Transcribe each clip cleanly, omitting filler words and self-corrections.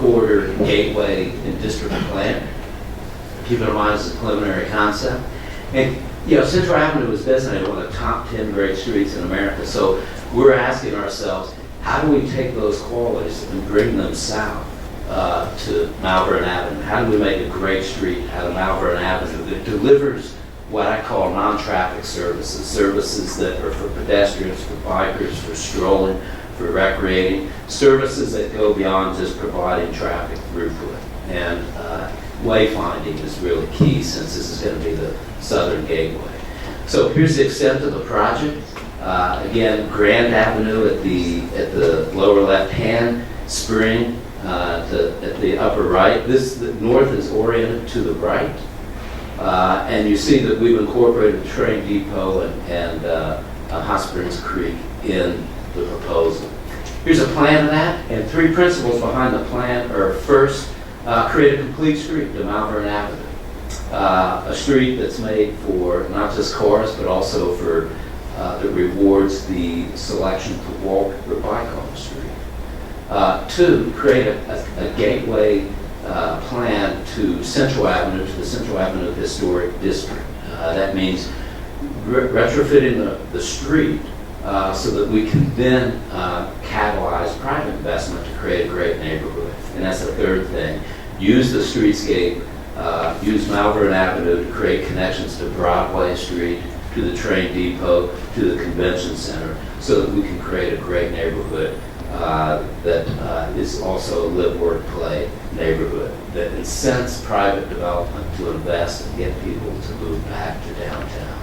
corridor gateway and district plan. Keeping in mind it's a preliminary concept. And Central Avenue is designated one of the top 10 great streets in America. So we're asking ourselves, how do we take those qualities and bring them south to Malvern Avenue? How do we make a great street out of Malvern Avenue that delivers what I call non-traffic services that are for pedestrians, for bikers, for strolling, for recreating, services that go beyond just providing traffic throughput. And wayfinding is really key, since this is going to be the southern gateway. So here's the extent of the project. Again, Grand Avenue at the lower left-hand, Spring at the upper right. The north is oriented to the right. And you see that we've incorporated the train depot and Hot Springs Creek in the proposal. Here's a plan of that, and three principles behind the plan are: first, create a complete street to Malvern Avenue. A street that's made for not just cars, but also for that rewards the selection to walk or bike on the street. Two, create a gateway plan to Central Avenue, to the Central Avenue Historic District. That means retrofitting the street so that we can then catalyze private investment to create a great neighborhood. And that's the third thing. Use the streetscape, use Malvern Avenue to create connections to Broadway Street, to the train depot, to the convention center, so that we can create a great neighborhood that is also a live, work, play neighborhood that incents private development to invest and get people to move back to downtown.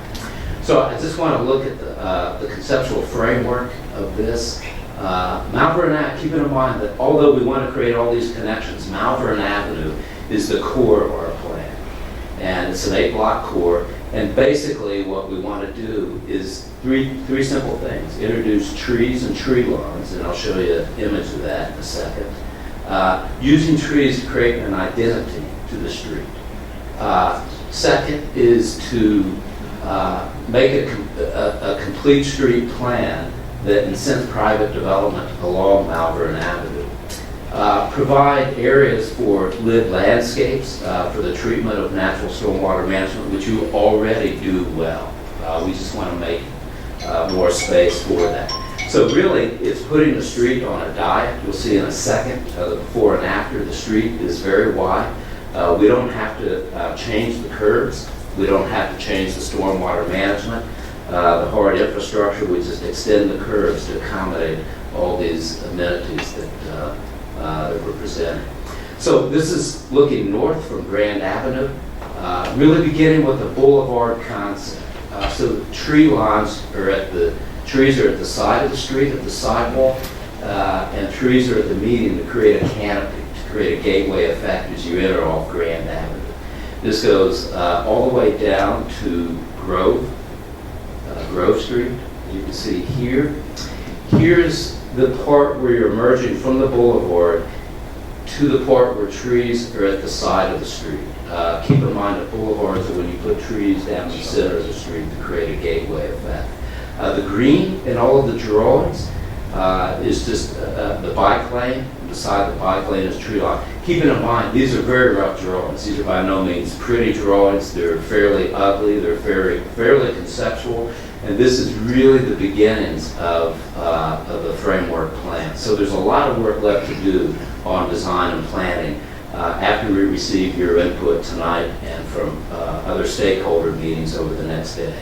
So I just want to look at the conceptual framework of this. Malvern Avenue, keeping in mind that although we want to create all these connections, Malvern Avenue is the core of our plan. And it's an 8-block core. And basically what we want to do is three simple things. Introduce trees and tree lawns, and I'll show you an image of that in a second. Using trees to create an identity to the street. Second is to make a complete street plan that incents private development along Malvern Avenue. Provide areas for lived landscapes for the treatment of natural stormwater management, which you already do well. We just want to make more space for that. So really, it's putting the street on a diet. You'll see in a second, the before and after. The street is very wide. We don't have to change the curbs. We don't have to change the stormwater management. The hard infrastructure, we just extend the curbs to accommodate all these amenities that we're presenting. So this is looking north from Grand Avenue, really beginning with the boulevard concept. So the tree lawns trees are at the side of the street, at the sidewalk, and trees are at the median to create a canopy, to create a gateway effect as you enter off Grand Avenue. This goes all the way down to Grove Street. You can see here. Here's the part where you're emerging from the boulevard to the part where trees are at the side of the street. Keep in mind that boulevards are when you put trees down the center of the street to create a gateway effect. The green in all of the drawings is just the bike lane. Beside the bike lane is tree line. Keeping in mind, these are very rough drawings. These are by no means pretty drawings. They're fairly ugly. They're fairly conceptual. And this is really the beginnings of the framework plan. So there's a lot of work left to do on design and planning after we receive your input tonight and from other stakeholder meetings over the next day.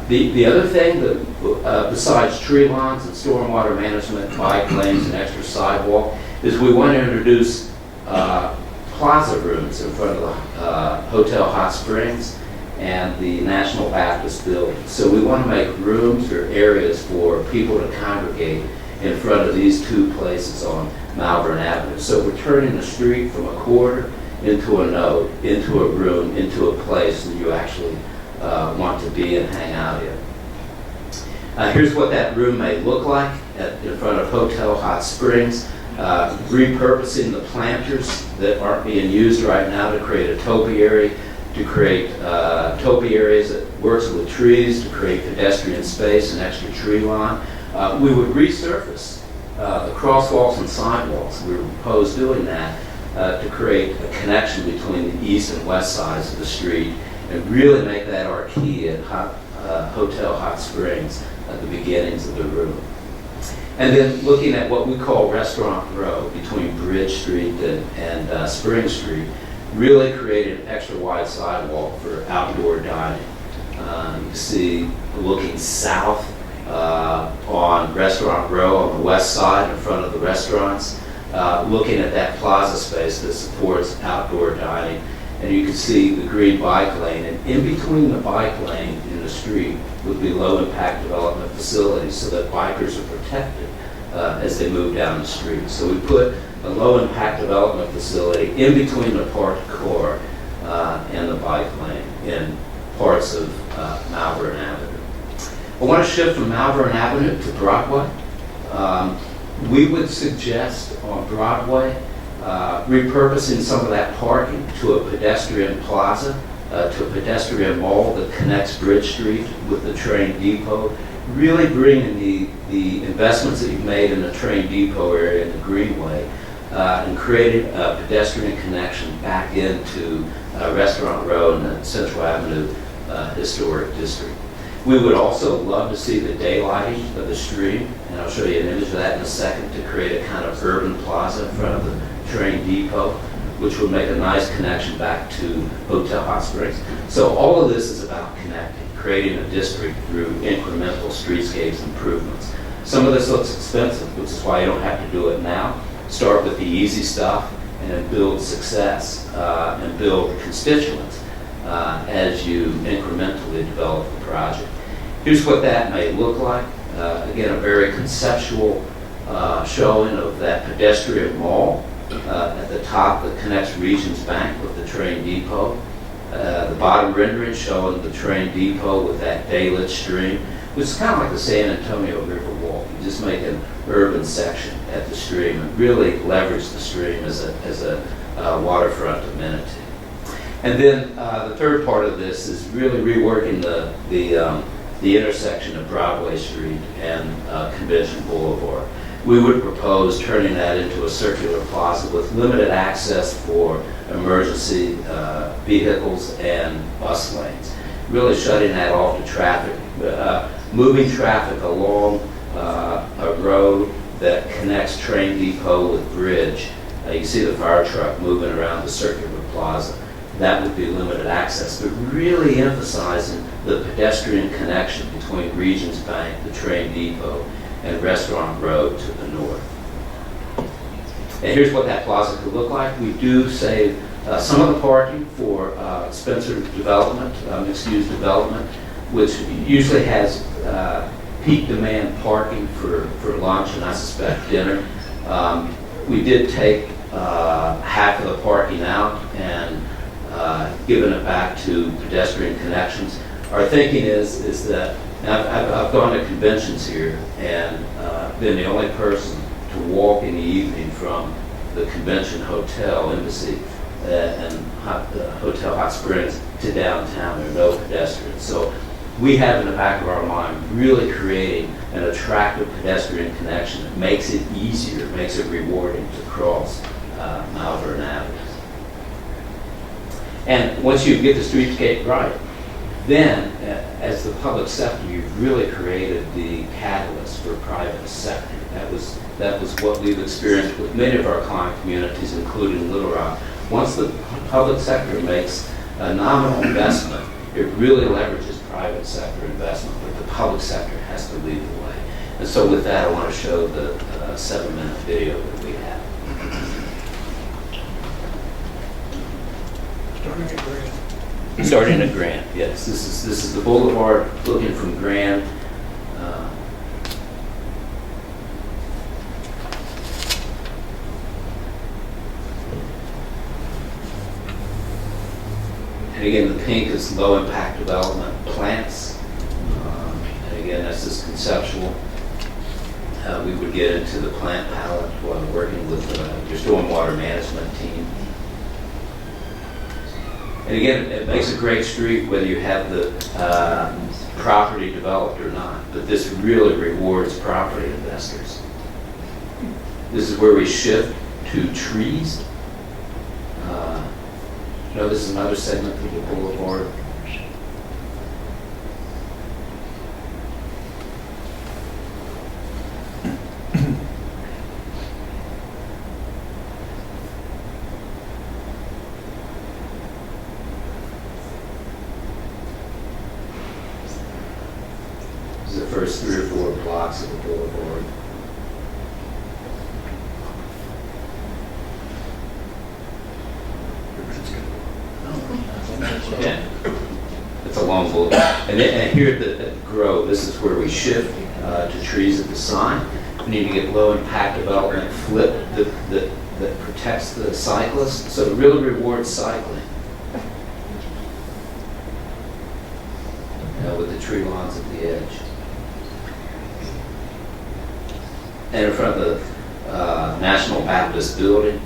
The other thing that, besides tree lawns and stormwater management, bike lanes, and extra sidewalk, is we want to introduce plaza rooms in front of the Hotel Hot Springs and the National Baptist Building. So we want to make rooms or areas for people to congregate in front of these two places on Malvern Avenue. So we're turning the street from a corridor into a node, into a room, into a place that you actually want to be and hang out in. Here's what that room may look like in front of Hotel Hot Springs. Repurposing the planters that aren't being used right now to create a topiary, to create topiaries that works with trees, to create pedestrian space and extra tree lawn. We would resurface the crosswalks and sidewalks. We proposed doing that to create a connection between the east and west sides of the street and really make that our key at Hotel Hot Springs at the beginnings of the route. And then looking at what we call Restaurant Row between Bridge Street and Spring Street, really created an extra wide sidewalk for outdoor dining. You see looking south on Restaurant Row on the west side in front of the restaurants, looking at that plaza space that supports outdoor dining. And you can see the green bike lane, and in between the bike lane and the street would be low impact development facilities so that bikers are protected as they move down the street. So we put a low impact development facility in between the parked car and the bike lane in parts of Malvern Avenue. I want to shift from Malvern Avenue to Broadway. We would suggest on Broadway repurposing some of that parking to a pedestrian plaza, to a pedestrian mall that connects Bridge Street with the train depot, really bringing the investments that you've made in the train depot area in the Greenway and creating a pedestrian connection back into Restaurant Row and the Central Avenue Historic District. We would also love to see the daylighting of the street, and I'll show you an image of that in a second, to create a kind of urban plaza in front of the train depot, which would make a nice connection back to Hotel Hot Springs. So all of this is about connecting, creating a district through incremental streetscapes improvements. Some of this looks expensive, which is why you don't have to do it now. Start with the easy stuff and then build success and build constituents as you incrementally develop the project. Here's what that may look like. Again, a very conceptual showing of that pedestrian mall at the top that connects Regions Bank with the train depot. The bottom rendering showing the train depot with that daylit stream, which is kind of like the San Antonio River Walk. You just make an urban section at the stream and really leverage the stream as a waterfront amenity. And then the third part of this is really reworking the intersection of Broadway Street and Convention Boulevard. We would propose turning that into a circular plaza with limited access for emergency vehicles and bus lanes. Really shutting that off to traffic, moving traffic along a road that connects train depot with Bridge. You see the fire truck moving around the circular plaza. That would be limited access, but really emphasizing the pedestrian connection between Regions Bank, the train depot, and Restaurant Road to the north. And here's what that plaza could look like. We do save some of the parking for Spencer development, mixed-use development, which usually has peak demand parking for lunch and I suspect dinner. We did take half of the parking out and given it back to pedestrian connections. Our thinking is that I've gone to conventions here and been the only person to walk in the evening from the convention hotel, Embassy, and Hotel Hot Springs to downtown. There are no pedestrians. So we have in the back of our mind really creating an attractive pedestrian connection that makes it easier, makes it rewarding to cross Malvern Avenue. And once you get the streetscape right, then, as the public sector, you've really created the catalyst for private sector. That was what we've experienced with many of our client communities, including Little Rock. Once the public sector makes a nominal investment, it really leverages private sector investment, but the public sector has to lead the way. And so with that, I want to show the 7-minute video that we have. Starting at Grand, yes. This is the boulevard looking from Grand. And again, the pink is low impact development plants. And again, that's just conceptual. We would get into the plant palette while working with your stormwater management team. And again, it makes a great street whether you have the property developed or not, but this really rewards property investors. This is where we shift to trees. This is another segment of the boulevard. This is the first 3 or 4 blocks of the boulevard. Yeah, it's a long boulevard. And here at the Grove, this is where we shift to trees at the sign. We need to get low impact development flip that protects the cyclist, so it really rewards cycling. With the tree lawns at the edge. And in front of the National Baptist Building,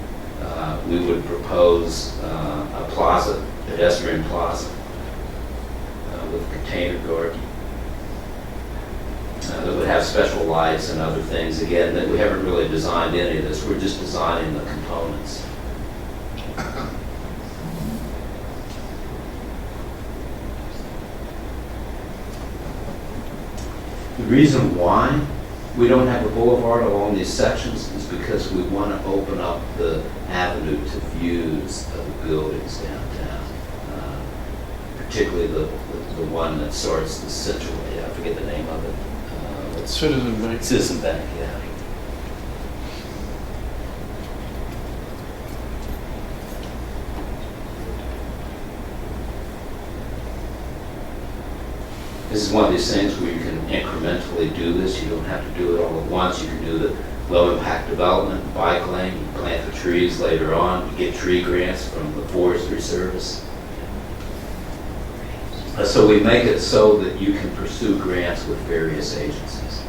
we would propose a plaza, pedestrian plaza, with a container garden that would have special lights and other things. Again, that we haven't really designed any of this. We're just designing the components. The reason why we don't have a boulevard along these sections is because we want to open up the avenue to views of the buildings downtown, particularly the one that starts the central, I forget the name of it. Citizen Bank. Citizen Bank, yeah. This is one of these things where you can incrementally do this. You don't have to do it all at once. You can do the low impact development, bike lane, you plant the trees later on, you get tree grants from the Forestry Service. So we make it so that you can pursue grants with various agencies.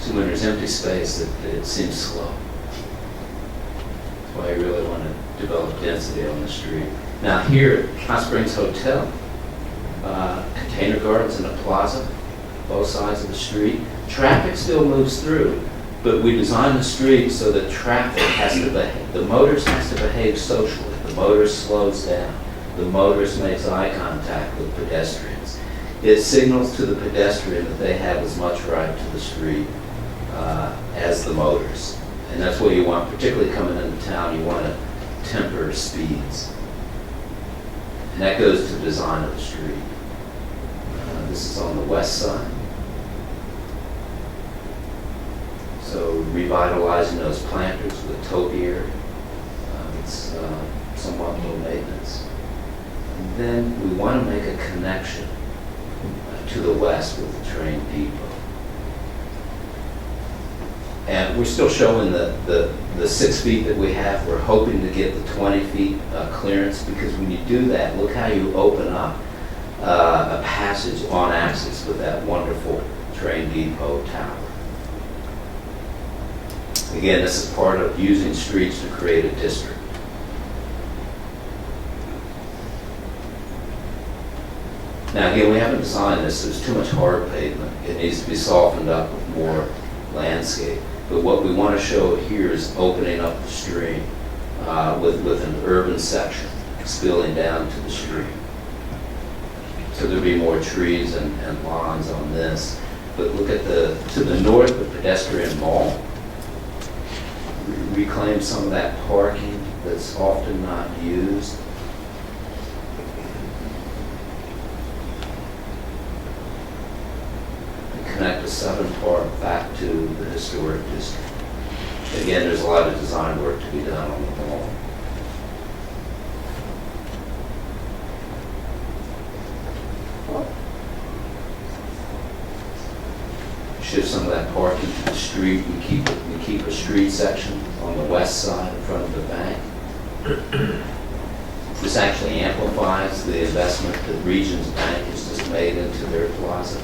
So when there's empty space, it seems slow. That's why I really want to develop density on the street. Now here at Hot Springs Hotel, container gardens in a plaza, both sides of the street. Traffic still moves through, but we design the street so that traffic has to behave, the motorist has to behave socially. The motorist slows down. The motorist makes eye contact with pedestrians. It signals to the pedestrian that they have as much right to the street as the motorist. And that's what you want, particularly coming into town, you want to temper speeds. And that goes to the design of the street. This is on the west side. So revitalizing those planters with topiary. It's somewhat low maintenance. And then we want to make a connection to the west with the train depot. And we're still showing the 6 feet that we have. We're hoping to get the 20 feet clearance, because when you do that, look how you open up a passage on axis with that wonderful train depot tower. Again, this is part of using streets to create a district. Now again, we haven't designed this. There's too much hard pavement. It needs to be softened up with more landscape. But what we want to show here is opening up the stream with an urban section spilling down to the street. So there'll be more trees and lawns on this. But look at to the north, the pedestrian mall. Reclaim some of that parking that's often not used. Connect the southern part back to the historic district. Again, there's a lot of design work to be done on the mall. Shift some of that parking to the street. We keep a street section on the west side in front of the bank. This actually amplifies the investment that Regions Bank has just made into their plaza.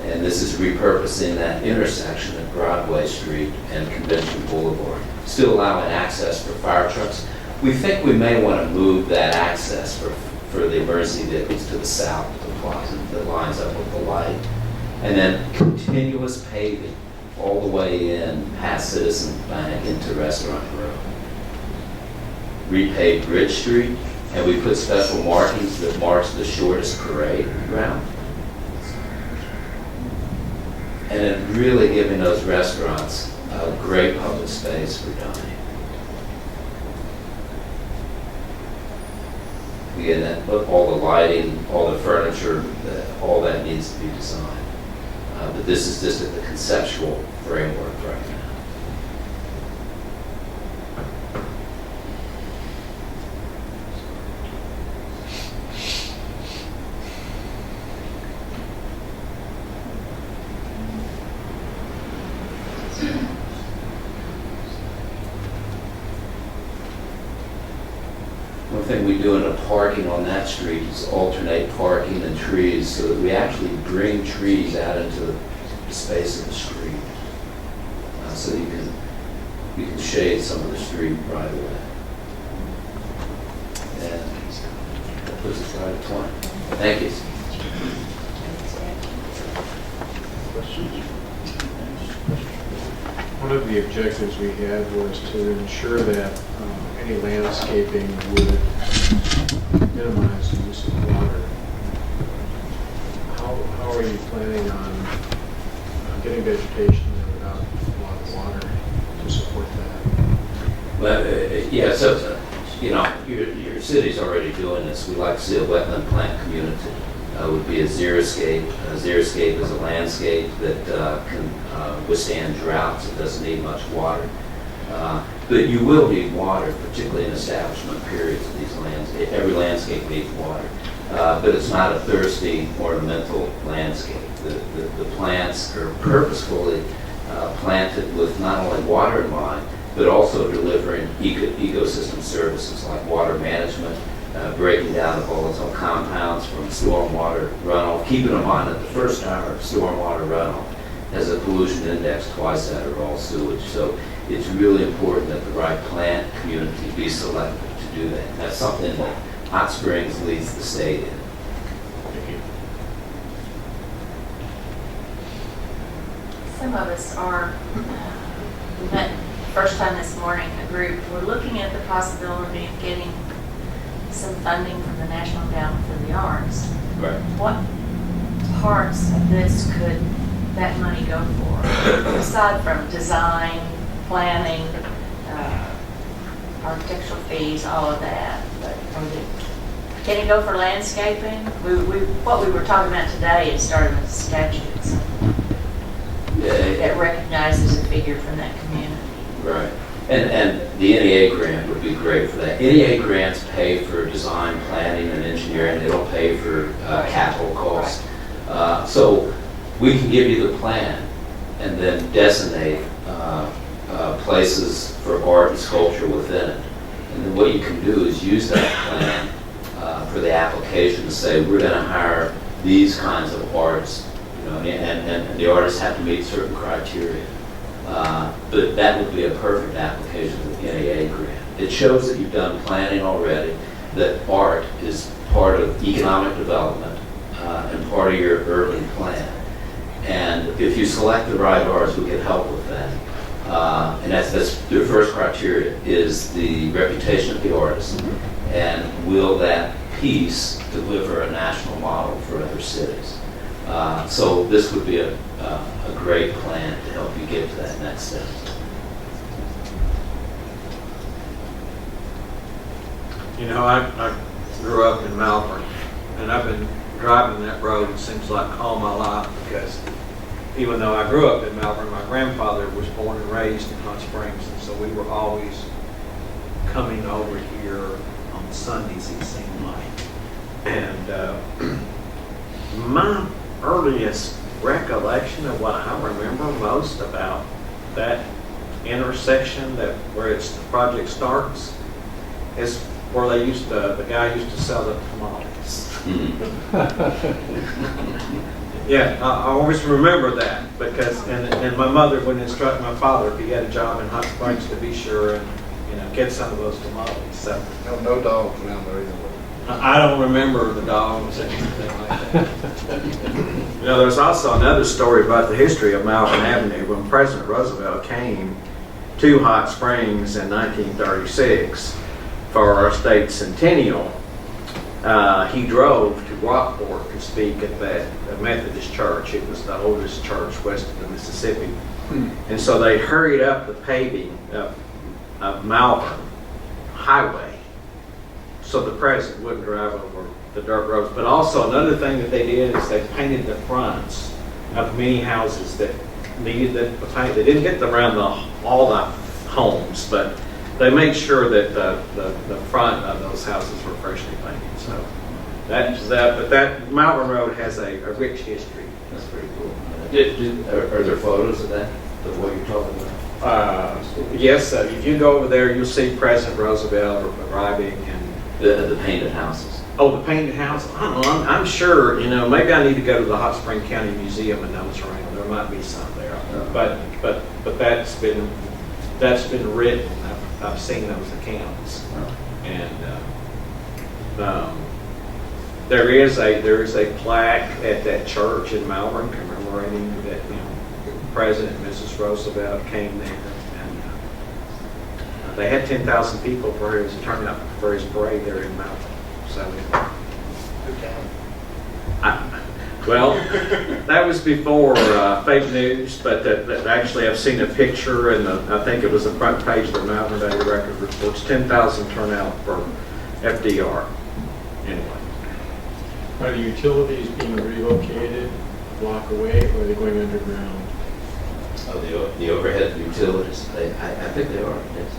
And this is repurposing that intersection at Broadway Street and Convention Boulevard, still allowing access for fire trucks. We think we may want to move that access for the emergency vehicles to the south of the plaza that lines up with the light. And then continuous paving all the way in past Citizens Bank into Restaurant Row. Repaved Bridge Street, and we put special markings that marks the shortest parade route. And then really giving those restaurants a great public space for dining. Again, all the lighting, all the furniture, all that needs to be designed. But this is just at the conceptual framework right now. One thing we do in the parking on that street is alternate parking and trees so that we actually bring trees out into the space of the street. So you can shade some of the street right away. And that puts us right at 20. Thank you. Questions? One of the objectives we had was to ensure that any landscaping would minimize the use of water. How are you planning on getting vegetation there without a lot of water to support that? Well, yeah, so, your city's already doing this. We like to see a wetland plant community. Would be a xeriscape. A xeriscape is a landscape that can withstand droughts. It doesn't need much water. But you will need water, particularly in establishment periods of these landscapes. Every landscape needs water. But it's not a thirsty, ornamental landscape. The plants are purposefully planted with not only water in mind, but also delivering ecosystem services like water management, breaking down of volatile compounds from stormwater runoff, keeping in mind that the first hour of stormwater runoff has a pollution index twice that of all sewage. So it's really important that the right plant community be selected to do that. That's something that Hot Springs leads the state in. Thank you. Some of us are, we met first time this morning, a group, we're looking at the possibility of getting some funding from the National Endowment for the Arts. Right. What parts of this could that money go for? Aside from design, planning, architectural fees, all of that. But can it go for landscaping? What we were talking about today is starting with statutes that recognizes a figure from that community. Right. And the NEA grant would be great for that. NEA grants pay for design, planning, and engineering. They don't pay for capital costs. So we can give you the plan and then designate places for art and sculpture within it. And then what you can do is use that plan for the application to say, we're going to hire these kinds of artists, and the artists have to meet certain criteria. But that would be a perfect application of the NEA grant. It shows that you've done planning already, that art is part of economic development and part of your urban plan. And if you select the right artists, we can help with that. And that's the first criteria, is the reputation of the artist. And will that piece deliver a national model for other cities? So this would be a great plan to help you get to that next step. I grew up in Malvern, and I've been driving that road, it seems like, all my life, because even though I grew up in Malvern, my grandfather was born and raised in Hot Springs, and so we were always coming over here on Sundays, it seemed like. And my earliest recollection of what I remember most about that intersection, where the project starts, is where the guy used to sell the tamales. Yeah, I always remember that because, and my mother would instruct my father if he had a job in Hot Springs to be sure and, get some of those tamales. So No dogs around there either. I don't remember the dogs or anything like that. There's also another story about the history of Malvern Avenue. When President Roosevelt came to Hot Springs in 1936 for our state centennial, he drove to Rockport to speak at that Methodist church. It was the oldest church west of the Mississippi. And so they hurried up the paving of Malvern Highway so the president wouldn't drive over the dirt roads. But also another thing that they did is they painted the fronts of many houses that needed the paint. They didn't get around all the homes, but they made sure that the front of those houses were freshly painted. So that's that. But that Malvern Road has a rich history. That's pretty cool. Are there photos of that, of what you're talking about? Yes, if you go over there, you'll see President Roosevelt arriving and The painted houses. oh, the painted house. I don't know. I'm sure. Maybe I need to go to the Hot Spring County Museum and those around. There might be some there. But that's been written. I've seen those accounts, and there is a plaque at that church in Malvern commemorating that President and Mrs. Roosevelt came there, and they had 10,000 people for his turnout for his parade there in Malvern. So, well, that was before fake news, but actually I've seen a picture, and I think it was the front page of the Malvern Daily Record reports 10,000 turnout for FDR. Anyway. Are the utilities being relocated a block away, or are they going underground? Oh, the overhead utilities. I think they are. Yes.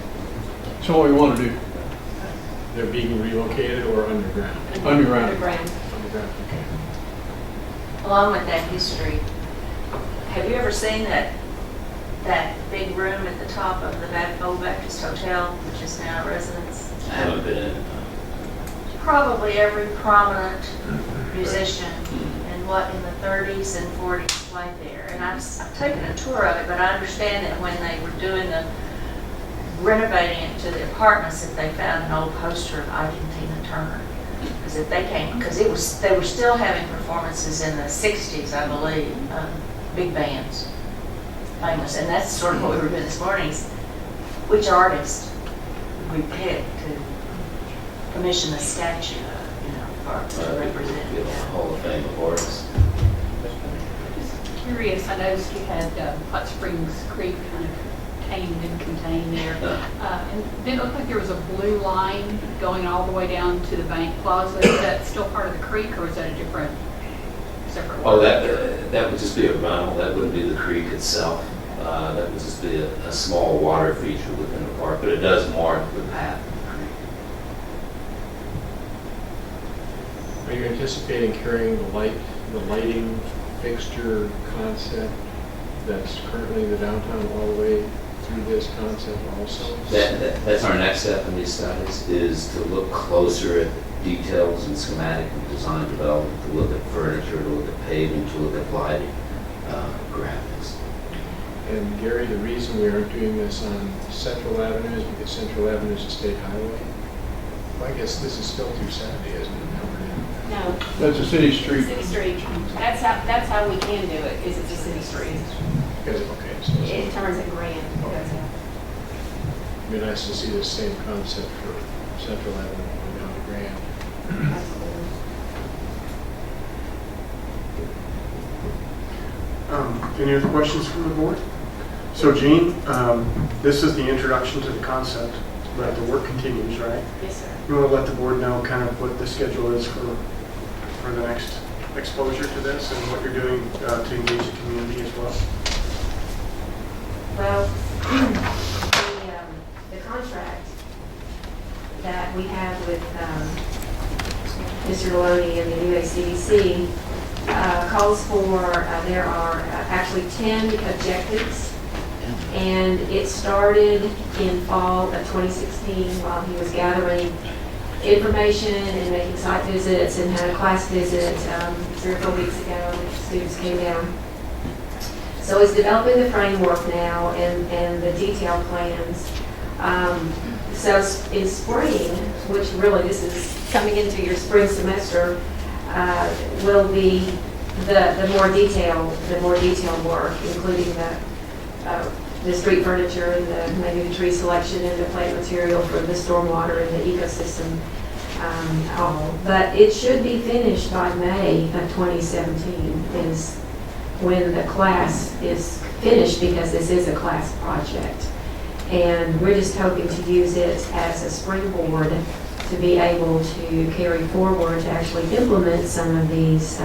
So what we want to do? They're being relocated or underground? Underground. Underground, okay. Along with that history, have you ever seen that big room at the top of the Old Baptist Hotel, which is now a residence? I haven't been in it. Probably every prominent musician in the 30s and 40s played there. And I've taken a tour of it, but I understand that when they were renovating it to the apartments, that they found an old poster of Tina Turner. Because they were still having performances in the 60s, I believe, big bands, famous. And that's sort of what we were doing this morning, is which artist we pick to commission a statue to represent. The Hall of Fame of artists. Just curious, I noticed you had Hot Springs Creek kind of tamed and contained there. And it didn't look like there was a blue line going all the way down to the bank plaza. Is that still part of the creek, or is that a separate Oh, water? that would just be a runnel. That wouldn't be the creek itself. That would just be a small water feature within the park, but it does mark the path of the creek. Are you anticipating carrying the lighting fixture concept that's currently in the downtown all the way through this concept also? That's our next step in these studies, is to look closer at details and schematic and design development, to look at furniture, to look at paving, to look at lighting, graphics. And Gary, the reason we aren't doing this on Central Avenue is because Central Avenue is a state highway. Well, I guess this is still 270, isn't it? No, That's a city street. city street. That's how we can do it, is it's a city street. Okay, so It turns it grand. it'd be nice to see the same concept for Central Avenue going down to Grand. Absolutely. Any other questions from the board? So Gene, this is the introduction to the concept, but the work continues, right? Yes, sir. You want to let the board know kind of what the schedule is for the next exposure to this and what you're doing to engage the community as well? Well, the contract that we have with Mr. Maloney and the UACDC calls for, there are actually 10 objectives, and it started in fall of 2016 while he was gathering information and making site visits, and had a class visit 3 or 4 weeks ago. Students came down. So it's developing the framework now and the detailed plans. So in spring, which really this is coming into your spring semester, will be the more detailed work, including the street furniture and maybe the tree selection and the plant material for the stormwater and the ecosystem. But it should be finished by May of 2017 is when the class is finished, because this is a class project. And we're just hoping to use it as a springboard to be able to carry forward to actually implement some of these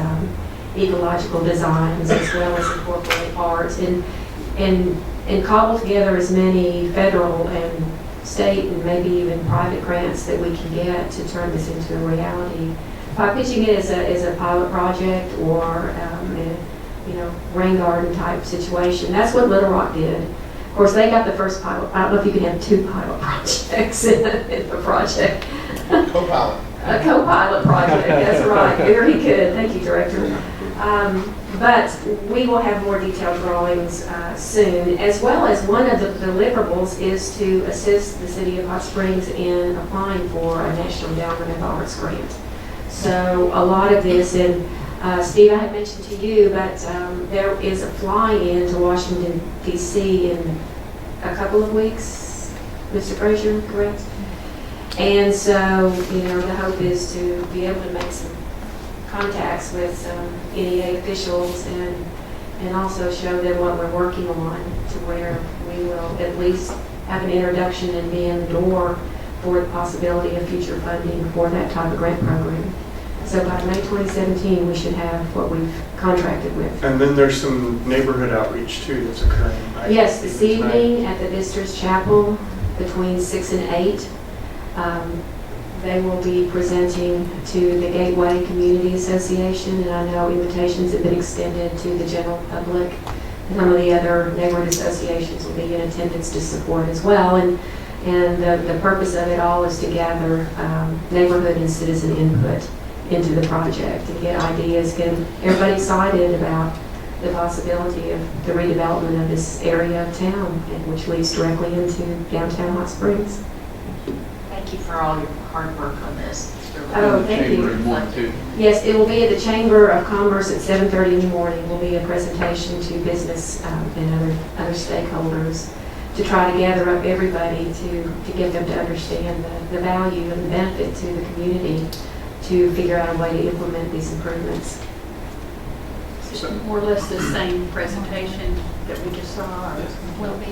ecological designs, as well as incorporate art and cobble together as many federal and state and maybe even private grants that we can get to turn this into a reality. By pitching it as a pilot project or rain garden type situation. That's what Little Rock did. Of course, they got the first pilot. I don't know if you can have 2 pilot projects in a project. Co-pilot. A co-pilot project, that's right. Very good. Thank you, Director. But we will have more detailed drawings soon, as well as one of the deliverables is to assist the City of Hot Springs in applying for a National Endowment of the Arts grant. So a lot of this, and Steve, I had mentioned to you, but there is a fly-in to Washington, D.C. in a couple of weeks, Mr. Frazier, correct? And so, the hope is to be able to make some contacts with NEA officials and also show them what we're working on, to where we will at least have an introduction and be in the door for the possibility of future funding for that type of grant program. So by May 2017, we should have what we've contracted with. And then there's some neighborhood outreach too that's occurring. Yes, this evening at the Visitors Chapel between 6 and 8. They will be presenting to the Gateway Community Association, and I know invitations have been extended to the general public. And some of the other neighborhood associations will be in attendance to support as well. And the purpose of it all is to gather neighborhood and citizen input into the project and get ideas, get everybody excited about the possibility of the redevelopment of this area of town, which leads directly into downtown Hot Springs. Thank you for all your hard work on this. It's really Oh, thank you. Yes, it will be at the Chamber of Commerce at 7:30 in the morning. It will be a presentation to business and other stakeholders to try to gather up everybody to get them to understand the value and the benefit to the community, to figure out a way to implement these improvements. More or less the same presentation that we just saw, or will be?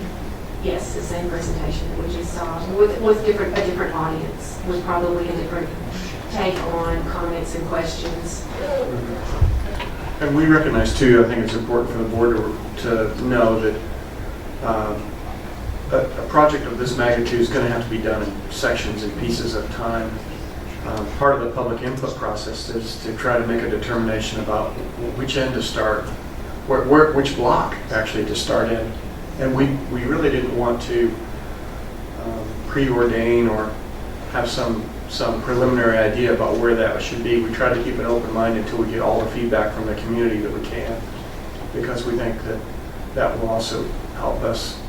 Yes, the same presentation that we just saw, with a different audience, with probably a different take on comments and questions. And we recognize too, I think it's important for the board to know that a project of this magnitude is going to have to be done in sections and pieces at a time. Part of the public input process is to try to make a determination about which end to start, which block actually to start in. And we really didn't want to preordain or have some preliminary idea about where that should be. We tried to keep an open mind until we get all the feedback from the community that we can, because we think that will also help us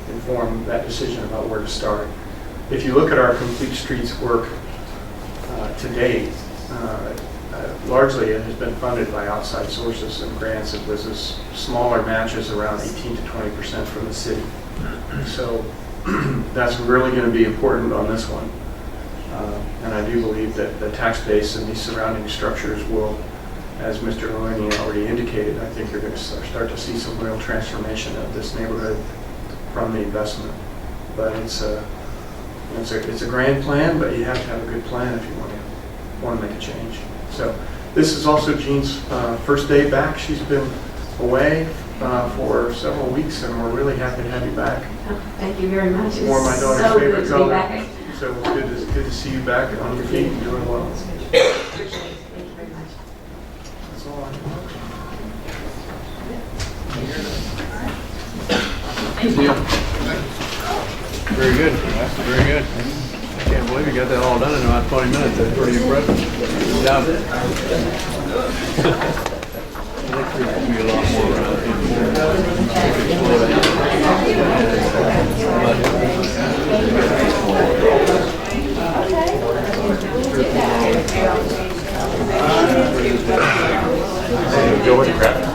inform that decision about where to start. If you look at our Complete Streets work to date, largely it has been funded by outside sources and grants. It was smaller matches, around 18 to 20% from the city. So that's really going to be important on this one. And I do believe that the tax base and these surrounding structures will, as Mr. Looney already indicated, I think you're going to start to see some real transformation of this neighborhood from the investment. But it's a grand plan, but you have to have a good plan if you want to make a change. So this is also Jean's first day back. She's been away for several weeks, and we're really happy to have you back. Oh, thank you very much. More my daughter's so favorite good to color. be back. So it's good to see you back on your feet and doing well. Thank you very much. That's all I have. Good deal. Very good. Very good. Can't believe you got that all done in about 20 minutes. That's pretty impressive. Yeah. Next week will be a lot more Go with the crap.